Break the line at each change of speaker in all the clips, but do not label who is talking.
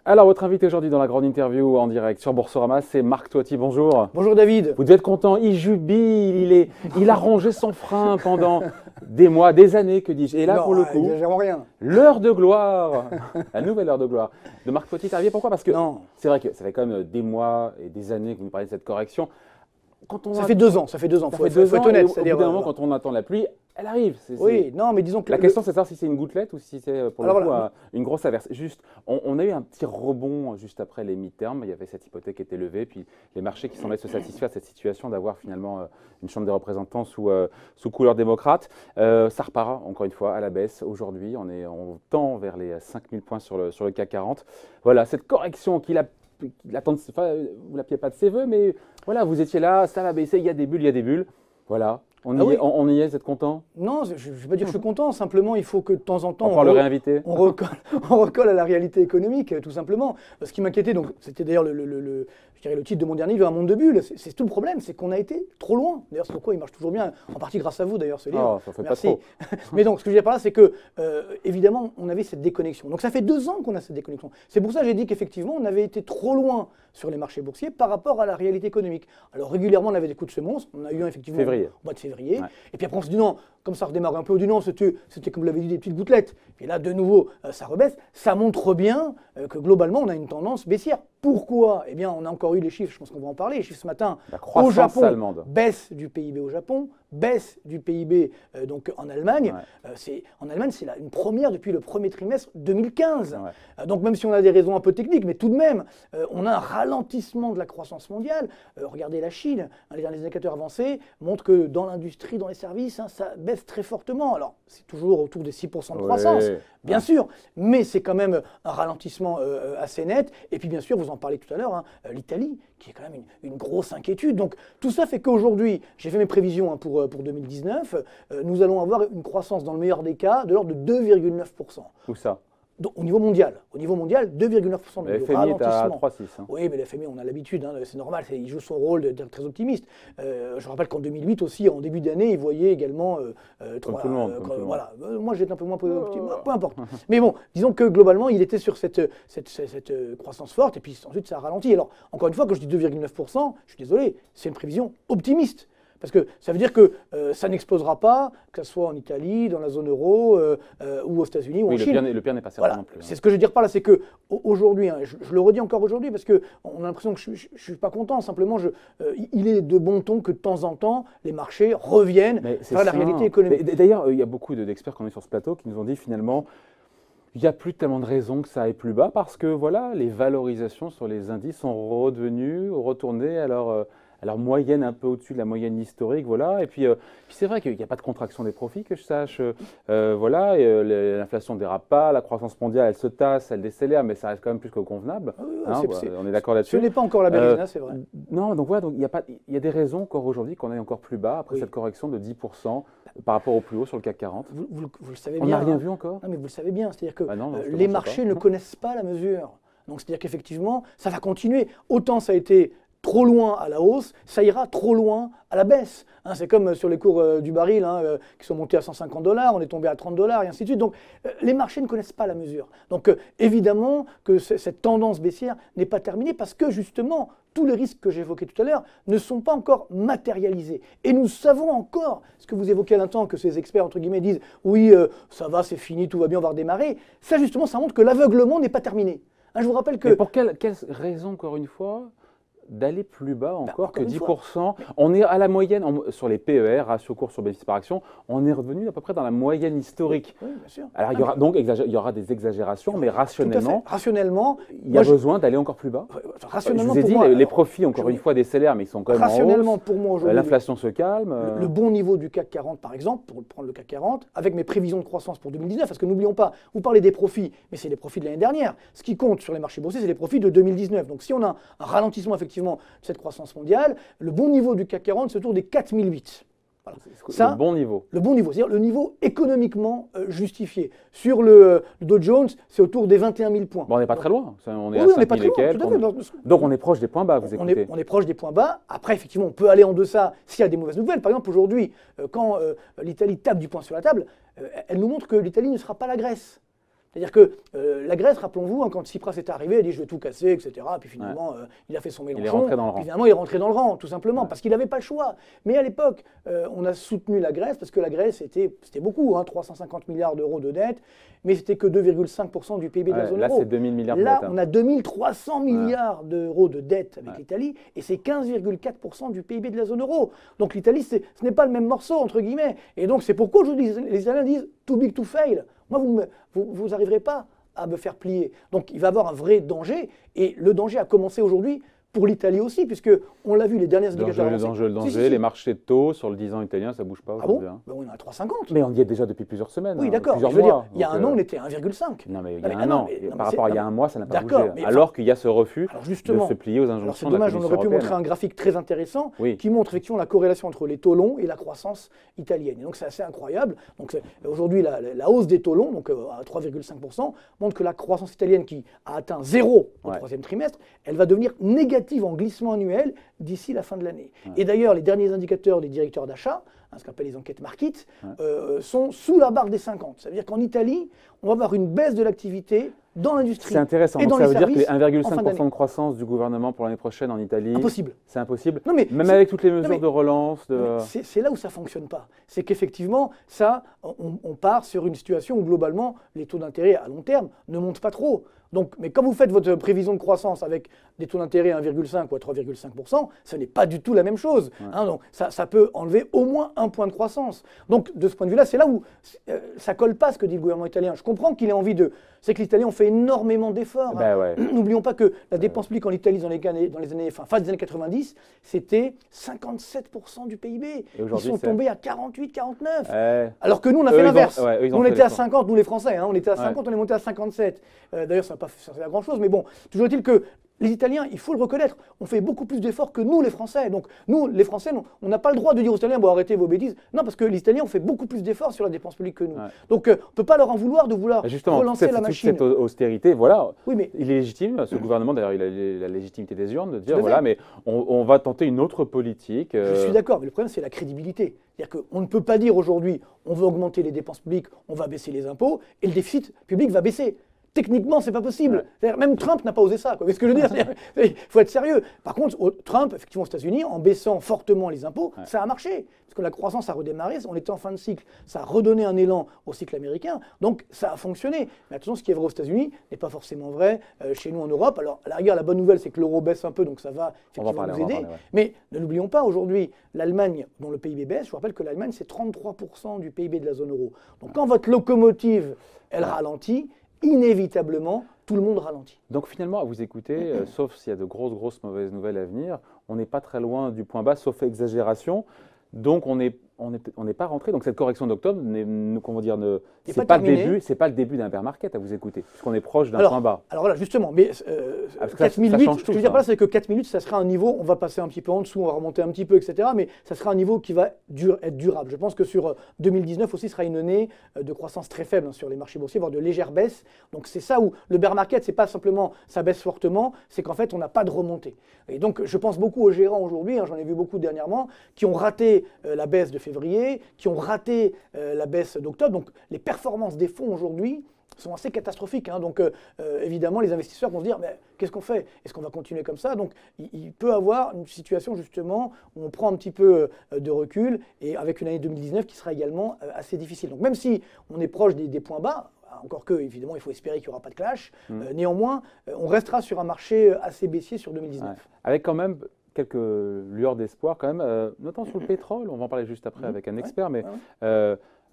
Alors, votre invité aujourd'hui dans la grande interview en direct sur Boursorama, c'est Marc Toiti. Bonjour.
Bonjour David.
Vous devez être content, il jubile, il a rangé son frein pendant des mois, des années, que dis-je. Et là,
non,
pour le coup,
exagérons rien.
L'heure de gloire, la nouvelle heure de gloire de Marc Toiti est arrivée. Pourquoi? Parce que c'est vrai que ça fait quand même des mois et des années que vous nous parlez de cette correction.
Ça fait 2 ans, faut être honnête.
Au bout d'un moment, quand on attend la pluie, elle arrive.
Oui, non, mais disons que…
La question, c'est de savoir si c'est une gouttelette ou si c'est pour le coup une grosse averse. Juste, on a eu un petit rebond juste après les mi-termes. Il y avait cette hypothèque qui était levée, puis les marchés qui semblaient se satisfaire de cette situation d'avoir finalement une Chambre des représentants sous couleur démocrate. Ça repart encore une fois à la baisse. Aujourd'hui, on tend vers les 5000 points sur le CAC 40. Voilà, cette correction vous ne l'appuyez pas de ses voeux, mais voilà, vous étiez là, ça va baisser, il y a des bulles, Voilà, on y est, vous êtes content?
Non, je ne vais pas dire que je suis content, simplement il faut que de temps en temps
on
recolle à la réalité économique, tout simplement. Ce qui m'inquiétait, donc c'était d'ailleurs le titre de mon dernier livre, Un monde de bulles, c'est tout le problème, c'est qu'on a été trop loin. D'ailleurs, c'est pourquoi il marche toujours bien, en partie grâce à vous d'ailleurs ce livre.
Oh, ça fait Merci. Pas trop.
Mais donc, ce que je veux dire par là, c'est que, évidemment, on avait cette déconnexion. Donc ça fait 2 ans qu'on a cette déconnexion. C'est pour ça que j'ai dit qu'effectivement, on avait été trop loin sur les marchés boursiers par rapport à la réalité économique. Alors régulièrement, on avait des coups de semonce, on a eu un effectivement au mois de février. Ouais. Et puis après, on se dit non, comme ça redémarre un peu, on dit non, c'était comme vous l'avez dit, des petites gouttelettes. Et là, de nouveau, ça rebaisse. Ça montre bien que globalement, on a une tendance baissière. Pourquoi? Eh bien, on a encore eu les chiffres, je pense qu'on va en parler, les chiffres ce matin.
Au Japon,
allemande. Baisse du PIB au Japon, baisse du PIB donc en Allemagne. Ouais. En Allemagne, c'est une première depuis le premier trimestre 2015. Ouais. Donc même si on a des raisons un peu techniques, mais tout de même, on a un ralentissement de la croissance mondiale. Regardez la Chine, les derniers indicateurs avancés montrent que dans l'industrie, dans les services, ça baisse très fortement. Alors, c'est toujours autour des 6% de croissance, bien sûr, mais c'est quand même un ralentissement assez net. Et puis bien sûr, vous en parlez tout à l'heure, l'Italie, qui est quand même une grosse inquiétude. Donc tout ça fait qu'aujourd'hui, j'ai fait mes prévisions pour 2019, nous allons avoir une croissance dans le meilleur des cas de l'ordre de 2,9%.
Où ça?
Donc, au niveau mondial, 2,9% de
FMI est à 3,6.
Oui, mais le FMI, on a l'habitude, c'est normal, il joue son rôle d'être très optimiste. Je rappelle qu'en 2008 aussi, en début d'année, il voyait également…
comme tout le monde.
Voilà. Moi, j'étais un peu moins optimiste, peu importe. Mais bon, disons que globalement, il était sur cette croissance forte, et puis ensuite, ça a ralenti. Alors, encore une fois, quand je dis 2,9%, je suis désolé, c'est une prévision optimiste. Parce que ça veut dire que ça n'explosera pas, que ce soit en Italie, dans la zone euro, ou aux États-Unis, ou en Chine.
Le pire n'est pas certain non plus.
C'est ce que je veux dire par là, c'est qu'aujourd'hui, je le redis encore aujourd'hui, parce qu'on a l'impression que je ne suis pas content, simplement, il est de bon ton que de temps en temps, les marchés reviennent vers la réalité économique.
D'ailleurs, il y a beaucoup d'experts qu'on est sur ce plateau qui nous ont dit finalement, il n'y a plus tellement de raisons que ça aille plus bas, parce que voilà, les valorisations sur les indices sont retournées à leur moyenne un peu au-dessus de la moyenne historique, voilà. Et puis c'est vrai qu'il n'y a pas de contraction des profits, que je sache, voilà. L'inflation ne dérape pas, la croissance mondiale, elle se tasse, elle décélère, mais ça reste quand même plus que convenable. On est d'accord là-dessus.
Ce n'est pas encore la belle c'est vrai.
Non, donc voilà, donc il y a des raisons encore aujourd'hui qu'on aille encore plus bas après cette correction de 10% par rapport au plus haut sur le CAC 40.
Vous le savez bien.
On n'a rien vu encore.
Non, mais vous le savez bien, c'est-à-dire que les marchés ne connaissent pas la mesure. Donc c'est-à-dire qu'effectivement, ça va continuer. Autant ça a été trop loin à la hausse, ça ira trop loin à la baisse. C'est comme sur les cours du baril qui sont montés à 150 $, on est tombé à 30 $, et ainsi de suite. Donc les marchés ne connaissent pas la mesure. Donc évidemment que cette tendance baissière n'est pas terminée parce que justement, tous les risques que j'évoquais tout à l'heure ne sont pas encore matérialisés. Et nous savons encore, ce que vous évoquez à l'instant, que ces experts, entre guillemets, disent « oui, ça va, c'est fini, tout va bien, on va redémarrer ». Ça justement, ça montre que l'aveuglement n'est pas terminé. Je vous rappelle que…
Mais pour quelle raison, encore une fois, d'aller plus bas encore que 10%. On est à la moyenne, sur les PER, ratio cours sur bénéfice par action, on est revenu à peu près dans la moyenne historique.
Oui, bien sûr.
Alors il y aura des exagérations, mais rationnellement, il y a besoin d'aller encore plus bas.
Rationnellement,
je vous ai dit, les profits, encore une fois, décélèrent, mais ils sont quand même en hausse.
Rationnellement, pour moi, aujourd'hui,
l'inflation se calme.
Le bon niveau du CAC 40, par exemple, pour prendre le CAC 40, avec mes prévisions de croissance pour 2019, parce que n'oublions pas, vous parlez des profits, mais c'est les profits de l'année dernière. Ce qui compte sur les marchés boursiers, c'est les profits de 2019. Donc si on a un ralentissement, effectivement, de cette croissance mondiale, le bon niveau du CAC 40, c'est autour des 4008. Voilà.
Ça, le bon niveau.
Le bon niveau, c'est-à-dire le niveau économiquement justifié. Sur le Dow Jones, c'est autour des 21 000 points.
Bon, on n'est pas très loin. On est à 5 000 et quelques. Donc on est proche des points bas, vous écoutez.
On est proche des points bas. Après, effectivement, on peut aller en deçà s'il y a des mauvaises nouvelles. Par exemple, aujourd'hui, quand l'Italie tape du poing sur la table, elle nous montre que l'Italie ne sera pas la Grèce. C'est-à-dire que la Grèce, rappelons-vous, quand Tsipras est arrivé, il a dit je vais tout casser, etc. Puis finalement, il a fait son Mélenchon.
Il est rentré dans le rang.
Puis finalement, il est rentré dans le rang, tout simplement, parce qu'il n'avait pas le choix. Mais à l'époque, on a soutenu la Grèce, parce que la Grèce, c'était beaucoup, 350 milliards d'euros de dette, mais c'était que 2,5% du PIB de la zone euro.
Là, c'est 2000 milliards
de dette. Là, on a 2300 milliards d'euros de dette avec l'Italie, et c'est 15,4% du PIB de la zone euro. Donc l'Italie, ce n'est pas le même morceau, entre guillemets. Et donc, c'est pourquoi aujourd'hui, les Italiens disent « too big to fail ». Moi, vous n'arriverez pas à me faire plier. Donc, il va y avoir un vrai danger. Et le danger a commencé aujourd'hui pour l'Italie aussi, puisque on l'a vu, les dernières indicateurs.
Le danger, les marchés de taux sur le 10 ans italien, ça ne bouge pas aujourd'hui.
Ah bon, on est à 3,50.
Mais on y est déjà depuis plusieurs semaines.
Oui, d'accord. Je veux dire, il y a un an, on était à 1,5.
Non, mais il y a un an. Par rapport à il y a un mois, ça n'a pas bougé. Alors qu'il y a ce refus de se plier aux injonctions de la Commission européenne.
C'est dommage, on aurait pu montrer un graphique très intéressant qui montre effectivement la corrélation entre les taux longs et la croissance italienne. Et donc, c'est assez incroyable. Donc, aujourd'hui, la hausse des taux longs, donc à 3,5%, montre que la croissance italienne qui a atteint 0 au troisième trimestre, elle va devenir négative en glissement annuel d'ici la fin de l'année. Et d'ailleurs, les derniers indicateurs des directeurs d'achat, ce qu'on appelle les enquêtes market, sont sous la barre des 50. Ça veut dire qu'en Italie, on va avoir une baisse de l'activité dans l'industrie.
C'est intéressant.
Et
donc
dans
ça veut dire que les 1,5%
de
croissance du gouvernement pour l'année prochaine en Italie,
impossible.
C'est impossible.
Non, mais
même avec toutes les mesures de relance.
C'est là où ça ne fonctionne pas. C'est qu'effectivement, on part sur une situation où globalement, les taux d'intérêt à long terme ne montent pas trop. Donc, mais quand vous faites votre prévision de croissance avec des taux d'intérêt à 1,5 ou à 3,5%, ce n'est pas du tout la même chose. Donc ça peut enlever au moins un point de croissance. Donc de ce point de vue-là, c'est là où ça ne colle pas ce que dit le gouvernement italien. Je comprends qu'il ait envie de... C'est que l'Italie ont fait énormément d'efforts. N'oublions pas que la dépense publique en Italie dans les années, fin des années 90, c'était 57% du PIB. Ils sont tombés à 48, 49. Alors que nous, on a fait l'inverse. On était à 50, nous les Français. On était à 50, on est monté à 57. D'ailleurs, ça n'a pas servi à grand-chose. Mais bon, toujours est-il que les Italiens, il faut le reconnaître, ont fait beaucoup plus d'efforts que nous, les Français. Donc, nous, les Français, on n'a pas le droit de dire aux Italiens, bon, arrêtez vos bêtises. Non, parce que les Italiens ont fait beaucoup plus d'efforts sur la dépense publique que nous. Donc, on ne peut pas leur en vouloir de vouloir relancer la machine.
Cette austérité, voilà,
oui, mais
il est légitime, ce gouvernement, d'ailleurs, il a la légitimité des urnes, de dire, voilà, mais on va tenter une autre politique.
Je suis d'accord, mais le problème, c'est la crédibilité. C'est-à-dire qu'on ne peut pas dire aujourd'hui, on veut augmenter les dépenses publiques, on va baisser les impôts, et le déficit public va baisser. Techniquement, ce n'est pas possible. Même Trump n'a pas osé ça. Ce que je veux dire, il faut être sérieux. Par contre, Trump, effectivement, aux États-Unis, en baissant fortement les impôts, ça a marché. Parce que la croissance a redémarré, on était en fin de cycle. Ça a redonné un élan au cycle américain. Donc, ça a fonctionné. Mais attention, ce qui est vrai aux États-Unis n'est pas forcément vrai chez nous en Europe. Alors, à la rigueur, la bonne nouvelle, c'est que l'euro baisse un peu, donc ça va effectivement nous aider. Mais ne l'oublions pas, aujourd'hui, l'Allemagne, dont le PIB baisse, je vous rappelle que l'Allemagne, c'est 33% du PIB de la zone euro. Donc, quand votre locomotive, elle ralentit, inévitablement, tout le monde ralentit.
Donc finalement, à vous écouter, sauf s'il y a de grosses mauvaises nouvelles à venir, on n'est pas très loin du point bas, sauf exagération. Donc on n'est pas rentré. Donc cette correction d'octobre, c'est pas le début d'un bear market à vous écouter, puisqu'on est proche d'un point bas.
Alors voilà, justement, mais 4008, ce que je veux dire par là, c'est que 4008, ça sera un niveau, on va passer un petit peu en dessous, on va remonter un petit peu, etc. Mais ça sera un niveau qui va être durable. Je pense que sur 2019 aussi sera une année de croissance très faible sur les marchés boursiers, voire de légères baisses. Donc c'est ça où le bear market, c'est pas simplement ça baisse fortement, c'est qu'en fait on n'a pas de remontée. Et donc je pense beaucoup aux gérants aujourd'hui, j'en ai vu beaucoup dernièrement, qui ont raté la baisse de février, qui ont raté la baisse d'octobre. Donc les performances des fonds aujourd'hui sont assez catastrophiques. Donc évidemment, les investisseurs vont se dire, mais qu'est-ce qu'on fait? Est-ce qu'on va continuer comme ça? Donc il peut avoir une situation justement où on prend un petit peu de recul et avec une année 2019 qui sera également assez difficile. Donc même si on est proche des points bas, encore que, évidemment, il faut espérer qu'il n'y aura pas de clash, néanmoins, on restera sur un marché assez baissier sur 2019.
Avec quand même quelques lueurs d'espoir, quand même, notamment sur le pétrole, on va en parler juste après avec un expert, mais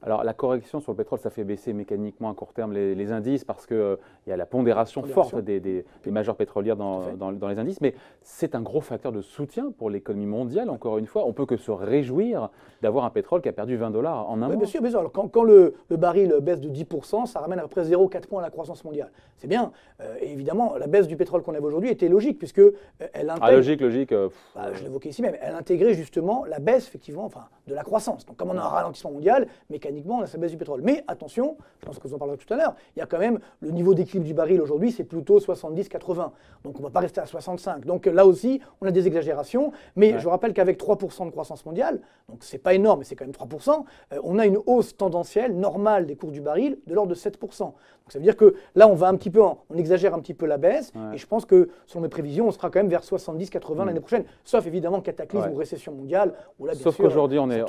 Alors la correction sur le pétrole, ça fait baisser mécaniquement à court terme les indices parce qu'il y a la pondération forte des majeures pétrolières dans les indices, mais c'est un gros facteur de soutien pour l'économie mondiale, encore une fois. On ne peut que se réjouir d'avoir un pétrole qui a perdu 20 $ en un mois.
Bien sûr, bien sûr. Alors, quand le baril baisse de 10%, ça ramène à peu près 0,4 points à la croissance mondiale. C'est bien. Et évidemment, la baisse du pétrole qu'on avait aujourd'hui était logique, puisque elle intègre...
Ah, logique.
Je l'évoquais ici même. Elle intégrait justement la baisse, effectivement, de la croissance. Donc, comme on a un ralentissement mondial, mécaniquement, on a cette baisse du pétrole. Mais attention, je pense que vous en parlerez tout à l'heure, il y a quand même le niveau d'équilibre du baril aujourd'hui, c'est plutôt 70-80. Donc, on ne va pas rester à 65. Donc, là aussi, on a des exagérations. Mais je rappelle qu'avec 3% de croissance mondiale, donc c'est pas énorme, mais c'est quand même 3%, on a une hausse tendancielle normale des cours du baril de l'ordre de 7%. Donc, ça veut dire que là, on exagère un petit peu la baisse. Et je pense que, selon mes prévisions, on sera quand même vers 70-80 l'année prochaine. Sauf évidemment cataclysme ou récession mondiale. Où là,
sauf qu'aujourd'hui, on est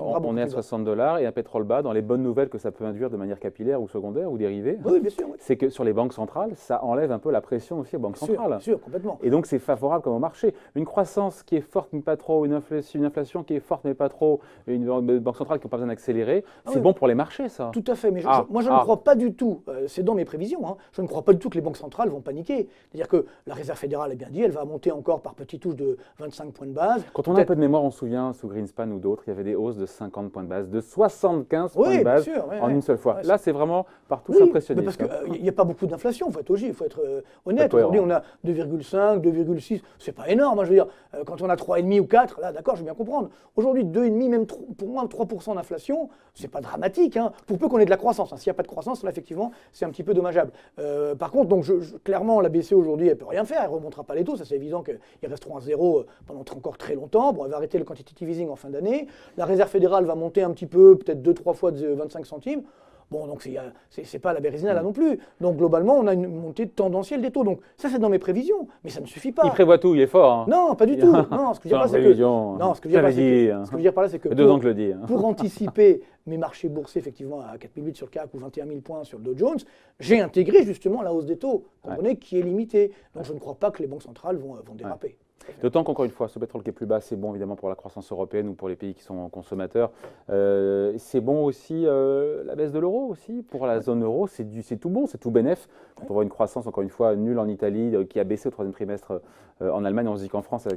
à 60 $ et un pétrole bas. Dans les bonnes nouvelles que ça peut induire de manière capillaire ou secondaire ou dérivée,
bien sûr,
c'est que sur les banques centrales, ça enlève un peu la pression aussi aux banques centrales.
Bien sûr, complètement.
Et donc, c'est favorable comme au marché. Une croissance qui est forte mais pas trop, une inflation qui est forte mais pas trop, une banque centrale qui n'a pas besoin d'accélérer, c'est bon pour les marchés, ça.
Tout à fait. Mais moi, je ne crois pas du tout, c'est dans mes prévisions, je ne crois pas du tout que les banques centrales vont paniquer. C'est-à-dire que la Réserve fédérale a bien dit, elle va monter encore par petites touches de 25 points de base.
Quand on a un peu de mémoire, on se souvient, sous Greenspan ou d'autres, il y avait des hausses de 50 points de base, de 75 points de base en une seule fois. Là, c'est vraiment partout impressionniste.
Parce qu'il n'y a pas beaucoup d'inflation, il faut être honnête. Aujourd'hui, on a 2,5, 2,6, c'est pas énorme. Je veux dire, quand on a 3,5 ou 4, là, d'accord, je veux bien comprendre. Aujourd'hui, 2,5, même pour moi, 3% d'inflation, c'est pas dramatique, pour peu qu'on ait de la croissance. S'il n'y a pas de croissance, là, effectivement, c'est un petit peu dommageable. Par contre, donc, clairement, la BCE aujourd'hui, elle peut rien faire, elle ne remontera pas les taux, ça c'est évident qu'ils resteront à zéro pendant encore très longtemps. Bon, elle va arrêter le quantitative easing en fin d'année. La Réserve fédérale va monter un petit peu, peut-être 2-3 fois de 25 centimes. Bon, donc c'est pas la Bérésina là non plus. Donc globalement, on a une montée tendancielle des taux. Donc ça, c'est dans mes prévisions, mais ça ne suffit pas.
Il prévoit tout, il est fort.
Non, pas du tout. Non, ce que je veux dire par là, c'est que pour anticiper mes marchés boursiers, effectivement, à 4008 sur le CAC ou 21 000 points sur le Dow Jones, j'ai intégré justement la hausse des taux, comprenez, qui est limitée. Donc je ne crois pas que les banques centrales vont déraper.
D'autant qu'encore une fois, ce pétrole qui est plus bas, c'est bon évidemment pour la croissance européenne ou pour les pays qui sont consommateurs. C'est bon aussi la baisse de l'euro aussi. Pour la zone euro, c'est tout bon, c'est tout bénef. Quand on voit une croissance, encore une fois, nulle en Italie, qui a baissé au troisième trimestre en Allemagne, on se dit qu'en France,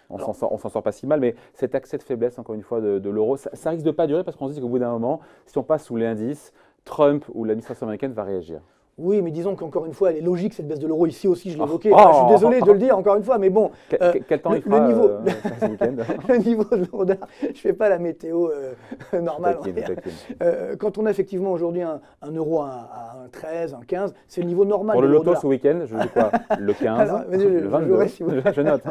on s'en sort pas si mal. Mais cet accès de faiblesse, encore une fois, de l'euro, ça risque de pas durer parce qu'on se dit qu'au bout d'un moment, si on passe sous l'indice, Trump ou l'administration américaine va réagir.
Oui, mais disons qu'encore une fois, elle est logique cette baisse de l'euro. Ici aussi, je l'ai évoqué. Je suis désolé de le dire encore une fois, mais bon.
Quel temps il fera ce week-end?
Le niveau de l'euro-dollar, je ne fais pas la météo normale. Quand on a effectivement aujourd'hui un euro à 1,13, 1,15, c'est le niveau normal.
Pour le loto ce week-end, je dis quoi? Le 15, alors, le 22, je note.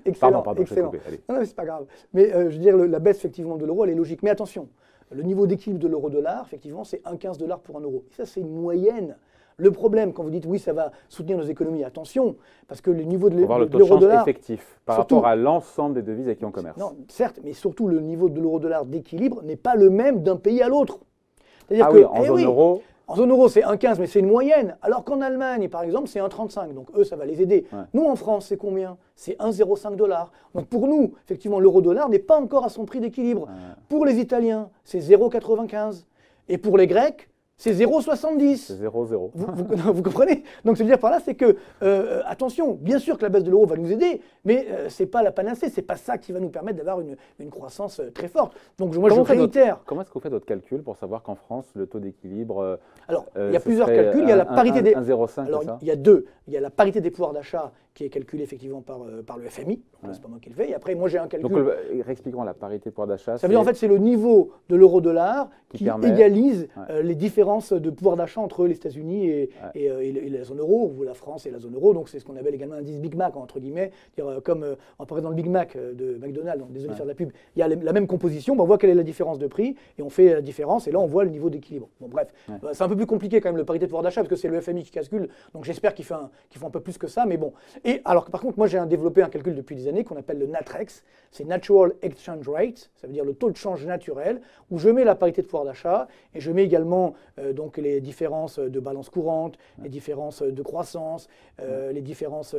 Excellent.
Pardon,
excellent. Non, c'est pas grave. Mais je veux dire, la baisse effectivement de l'euro, elle est logique. Mais attention. Le niveau d'équilibre de l'euro-dollar, effectivement, c'est 1,15 $ pour un euro. Et ça, c'est une moyenne. Le problème, quand vous dites oui, ça va soutenir nos économies, attention, parce que le niveau de l'euro-dollar...
le taux de change effectif par rapport à l'ensemble des devises avec qui on commerce.
Non, certes, mais surtout le niveau de l'euro-dollar d'équilibre n'est pas le même d'un pays à l'autre.
En zone euro...
En zone euro, c'est 1,15, mais c'est une moyenne. Alors qu'en Allemagne, par exemple, c'est 1,35. Donc eux, ça va les aider. Nous, en France, c'est combien? C'est 1,05 $. Donc pour nous, effectivement, l'euro-dollar n'est pas encore à son prix d'équilibre. Pour les Italiens, c'est 0,95. Et pour les Grecs, c'est 0,70.
C'est 0,0.
Vous comprenez? Donc, ce que je veux dire par là, c'est que, attention, bien sûr que la baisse de l'euro va nous aider, mais ce n'est pas la panacée, ce n'est pas ça qui va nous permettre d'avoir une croissance très forte. Donc, moi, je réitère.
Comment est-ce que vous faites votre calcul pour savoir qu'en France, le taux d'équilibre.
Alors, il y a plusieurs calculs. Il y a la parité des.
1,05.
Alors, il y a deux. Il y a la parité des pouvoirs d'achat qui est calculée effectivement par le FMI. Donc, c'est pas moi qui le fais. Et après, moi, j'ai un calcul.
Donc, réexpliquons la parité de pouvoir d'achat.
Ça veut dire, en fait, c'est le niveau de l'euro-dollar qui égalise les différences de pouvoir d'achat entre les États-Unis et la zone euro, ou la France et la zone euro. Donc, c'est ce qu'on appelle également un indice Big Mac, entre guillemets. Comme on parlait dans le Big Mac de McDonald's, donc désolé de faire de la pub, il y a la même composition, on voit quelle est la différence de prix, et on fait la différence, et là, on voit le niveau d'équilibre. Bon, bref, c'est un peu plus compliqué quand même, le parité de pouvoir d'achat, parce que c'est le FMI qui calcule, donc j'espère qu'ils font un peu plus que ça, mais bon. Et alors que par contre, moi, j'ai développé un calcul depuis des années qu'on appelle le NATREX, c'est Natural Exchange Rate, ça veut dire le taux de change naturel, où je mets la parité de pouvoir d'achat, et je mets également donc les différences de balance courante, les différences de croissance, les différences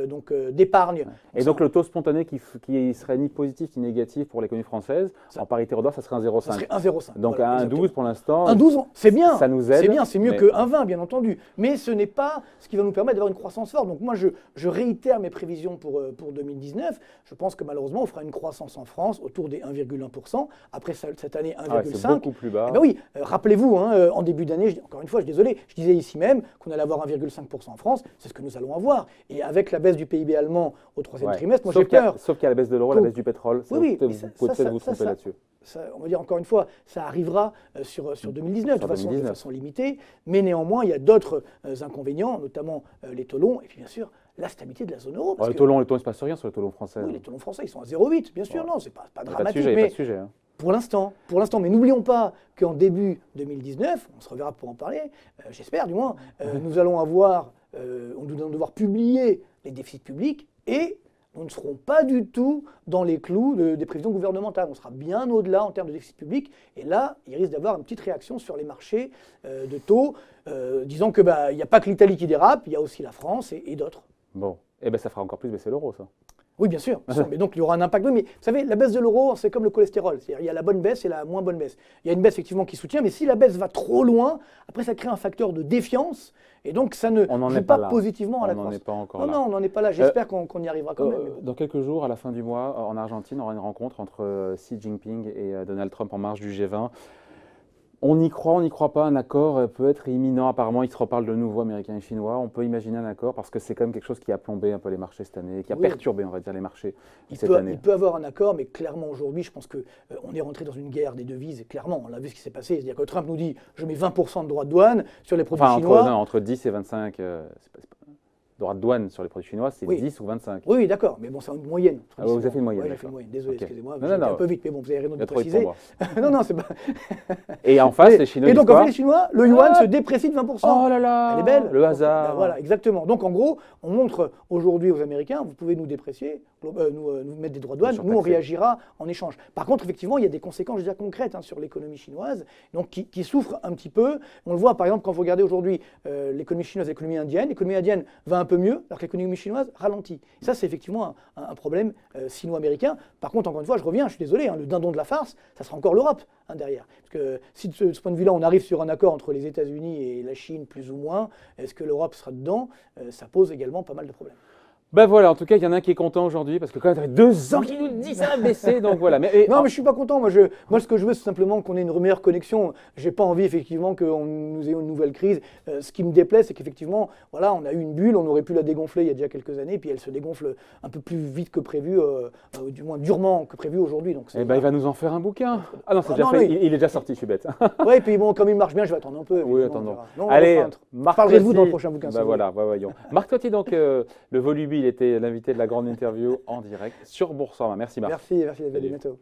d'épargne.
Et donc le taux spontané qui serait ni positif ni négatif pour l'économie française, en parité euro-dollar, ça serait 1,05.
Ça serait 1,05.
Donc
voilà,
à 1,12 pour l'instant,
1,12, c'est bien.
Ça nous aide.
C'est bien, c'est mieux que 1,20 bien entendu. Mais ce n'est pas ce qui va nous permettre d'avoir une croissance forte. Donc moi je réitère mes prévisions pour 2019. Je pense que malheureusement on fera une croissance en France autour des 1,1%. Après cette année 1,5.
C'est beaucoup plus bas.
Eh ben oui, rappelez-vous, en début d'année, encore une fois, je suis désolé, je disais ici même qu'on allait avoir 1,5% en France. C'est ce que nous allons avoir. Et avec la baisse du PIB allemand au troisième trimestre, moi j'ai peur.
Sauf qu'il y a la baisse de l'euro, la baisse du pétrole.
Oui,
vous pouvez peut-être vous tromper là-dessus.
On va dire encore une fois, ça arrivera sur 2019 de façon limitée, mais néanmoins, il y a d'autres inconvénients, notamment les taux longs, et puis bien sûr, la stabilité de la zone euro.
Les taux longs, il ne se passe rien sur les taux longs français.
Oui, les taux longs français, ils sont à 0,8, bien sûr, non, c'est pas dramatique.
Pas de sujet.
Pour l'instant, mais n'oublions pas qu'en début 2019, on se reverra pour en parler, j'espère du moins, nous allons devoir publier les déficits publics et nous ne serons pas du tout dans les clous des prévisions gouvernementales. On sera bien au-delà en termes de déficit public. Et là, il risque d'avoir une petite réaction sur les marchés de taux, disant qu'il n'y a pas que l'Italie qui dérape, il y a aussi la France et d'autres.
Bon, et bien ça fera encore plus baisser l'euro, ça.
Oui, bien sûr. Mais donc, il y aura un impact. Oui, mais vous savez, la baisse de l'euro, c'est comme le cholestérol. C'est-à-dire, il y a la bonne baisse et la moins bonne baisse. Il y a une baisse, effectivement, qui soutient, mais si la baisse va trop loin, après, ça crée un facteur de défiance. Et donc, ça ne joue pas positivement à la croissance.
On n'en est pas encore là.
Non, on n'en est pas là. J'espère qu'on y arrivera quand même.
Dans quelques jours, à la fin du mois, en Argentine, on aura une rencontre entre Xi Jinping et Donald Trump en marge du G20. On y croit, on n'y croit pas, un accord peut être imminent. Apparemment, ils se reparlent de nouveau, américains et chinois. On peut imaginer un accord parce que c'est quand même quelque chose qui a plombé un peu les marchés cette année, qui a perturbé, on va dire, les marchés cette année.
Il peut avoir un accord, mais clairement aujourd'hui, je pense qu'on est rentré dans une guerre des devises. Et clairement, on a vu ce qui s'est passé. C'est-à-dire que Trump nous dit « je mets 20% de droits de douane sur les produits chinois ».
Entre 10 et 25, droits de douane sur les produits chinois, c'est 10 ou 25.
Oui, d'accord, mais bon, c'est une moyenne.
Vous avez fait une moyenne.
Oui, j'ai fait une moyenne. Désolé, excusez-moi, j'ai été un peu vite, mais bon, vous avez raison de préciser.
Non, c'est pas. Et en face, les Chinois.
Et donc, en fait, les Chinois, le yuan se déprécie de 20%.
Oh là là.
Elle est belle.
Le hasard.
Voilà, exactement. Donc, en gros, on montre aujourd'hui aux Américains, vous pouvez nous déprécier, nous mettre des droits de douane, nous, on réagira en échange. Par contre, effectivement, il y a des conséquences, je veux dire, concrètes sur l'économie chinoise, donc qui souffrent un petit peu. On le voit, par exemple, quand vous regardez aujourd'hui l'économie chinoise et l'économie indienne va un peu mieux, alors que l'économie chinoise ralentit. Et ça, c'est effectivement un problème sino-américain. Par contre, encore une fois, je reviens, je suis désolé, le dindon de la farce, ça sera encore l'Europe derrière. Parce que si de ce point de vue-là, on arrive sur un accord entre les États-Unis et la Chine, plus ou moins, est-ce que l'Europe sera dedans? Ça pose également pas mal de problèmes.
Ben voilà, en tout cas, il y en a un qui est content aujourd'hui parce que quand même, ça fait 2 ans qu'il nous dit ça a baissé, donc voilà.
Non, mais je suis pas content. Moi, ce que je veux, c'est simplement qu'on ait une meilleure connexion. J'ai pas envie, effectivement, qu'on nous ait une nouvelle crise. Ce qui me déplaît, c'est qu'effectivement, voilà, on a eu une bulle, on aurait pu la dégonfler il y a déjà quelques années, puis elle se dégonfle un peu plus vite que prévu, du moins durement que prévu aujourd'hui.
Eh ben, il va nous en faire un bouquin. Ah non, c'est déjà fait. Il est déjà sorti, je suis bête.
Oui, et puis bon, comme il marche bien, je vais attendre un peu.
Oui, attendons.
Allez, parlerez-vous dans le prochain bouquin.
Ben voilà, voyons. Marc Toiti, donc, le Volubi, il était l'invité de la grande interview en direct sur Boursorama. Merci Marc.
Merci David, à bientôt.